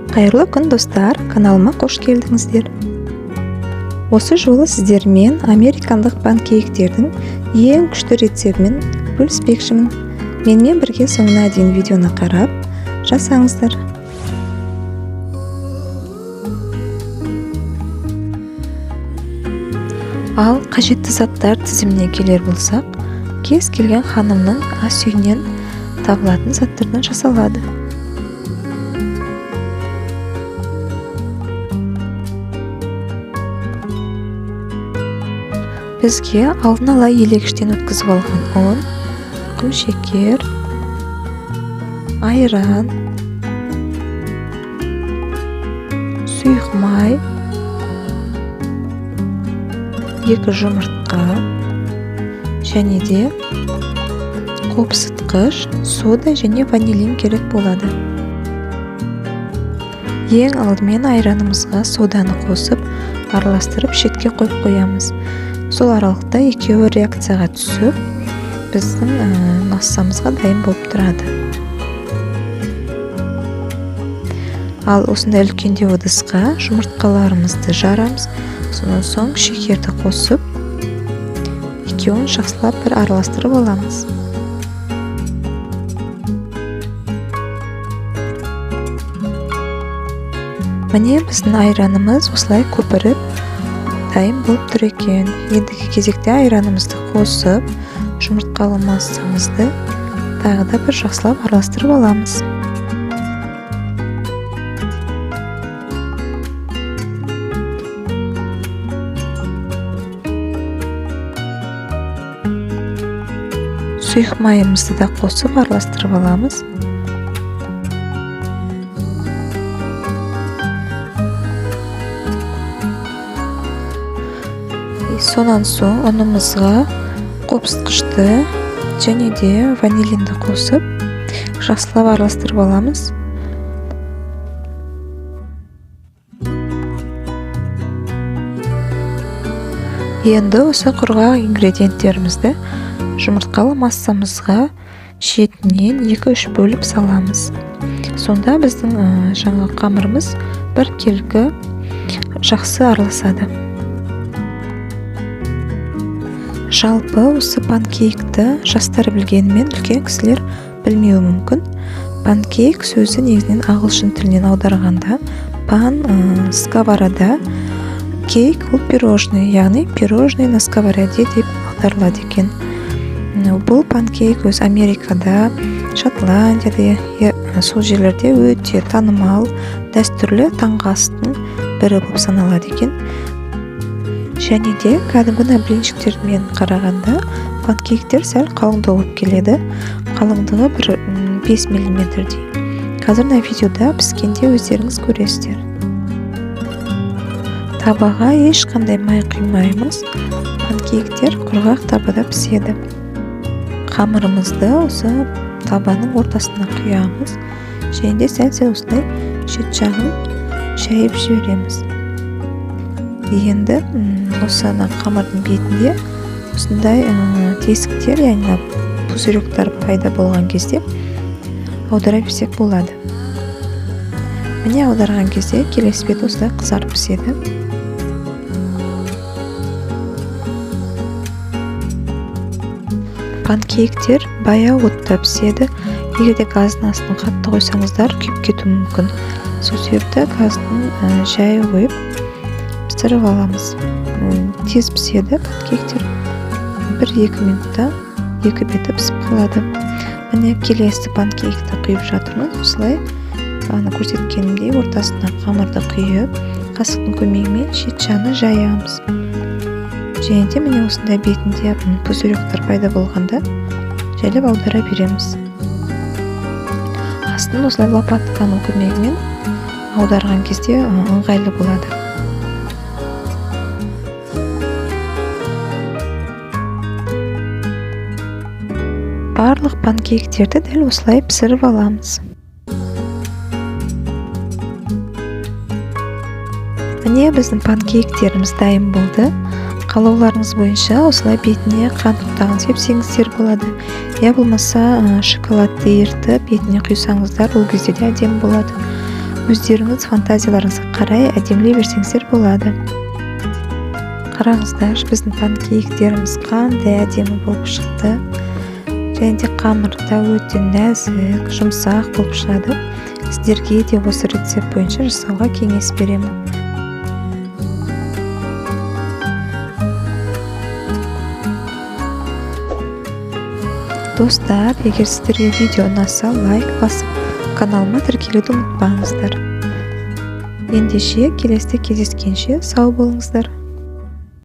Қайырлы күн достар, каналыма қош келдіңіздер. Осы жолы сіздермен американдық панкейктердің ең күшті рецептімен бөліспекшімін. Менімен бірге соңына дейін видеоны қарап жасаңыздар. Ал қажетті заттар тізіміне келер болсақ, кез келген ханымның ас үйінен табылатын заттардан жасалады. Бізге алдын ала елегіштен өткізіп алған ұн, құмшекер, айран, сұйық май, 2 жұмыртқа және де қопсытқыш, сода және ванилин керек болады. Ең алдымен айранымызға соданы қосып, араластырып шетке қойып қоямыз. Сол аралықта екеуі реакцияға түсіп, біздің массамызға дайын болып тұрады. Ал осындай үлкендеу ыдысқа жұмыртқаларымызды жарамыз, сонан соң шекерді қосып, екеуін жақсылап бір араластырып аламыз. Міне біздің айранымыз осылай көпіріп дайын болып тұр екен. Ендігі кезекте айранымызды қосып, жұмыртқалы массамызды тағы да бір жақсылап араластырып аламыз. Сұйық майымызды да қосып араластырып аламыз. Сонан соң ұнымызға қопсытқышты және де ванилинді қосып, жақсылап араластырып аламыз. Енді осы құрғақ ингредиенттерімізді жұмыртқалы массамызға шетінен 2-3 бөліп саламыз. Сонда біздің жаңа қамырымыз біркелкі жақсы араласады. Жалпы осы панкейкті жастар білгенімен үлкен кісілер білмеуі мүмкін. Панкейк сөзі негізінен ағылшын тілінен аударғанда пан сковорода, кейк ол пирожный, яғни пирожный на сковороде деп аударылады екен. Бұл панкейк өз Америкада, Шотландияда, сол жерлерде өте танымал, дәстүрлі таңғы астың бірі болып саналады екен. Және де кәдімгі блинчиктермен қарағанда панкейктер сәл қалыңдау болып келеді. Қалыңдығы бір 5 мм-дей. Қазір видеода піскенде өздеріңіз көресіздер. Табаға ешқандай май құймаймыз. Панкейктер құрғақ табада піседі. Қамырымызды осы табаның ортасына құямыз. Және де сәл-сәл осылай шет жағын шайып жібереміз. Енді осы қамырдың бетінде осындай тесіктер, яғни пузыректер пайда болған кезде аудара берсек болады. Міне аударған кезде келесі бет осылай қызарып піседі. Панкейктер баяу отта піседі. Егерде газдың астын қатты қойсаңыздар күйіп кетуі мүмкін. Сол себепті газдың жай қойып пісіріп аламыз. Тез піседі панкейктер. 1-2 минутта 2 беті пісіп қалады. Міне келесі панкейкті құйып жатырмыз. Осылай көрсеткенімдей ортасына қамырды құйып, қасықтың көмегімен шет жағын жаямыз. Және де міне осындай бетінде пузыректер пайда болғанда жайлап аудара береміз. Астын осылай лопатканың көмегімен аударған кезде ыңғайлы болады. Барлық панкейктерді дәл осылай пісіріп аламыз. Міне біздің панкейктеріміз дайын болды. Қалауларыңыз бойынша осылай бетіне қант ұнтағын сепсеңіздер болады. Я болмаса шоколадты ерітіп бетіне құйсаңыздар, ол кезде де әдемі болады. өздеріңіз фантазияларыңызға қарай әдемілей берсеңіздер болады. Қараңыздар, біздің панкейктеріміз қандай әдемі болып шықты. Және де қамыры да өте нәзік, жұмсақ болып шығады. Сіздерге де осы рецепт бойынша жасауға кеңес беремін. Достар, егер сіздерге видео ұнаса, лайк басып, каналыма тіркелуді ұмытпаңыздар. Ендеше келесіде кездескенше сау болыңыздар.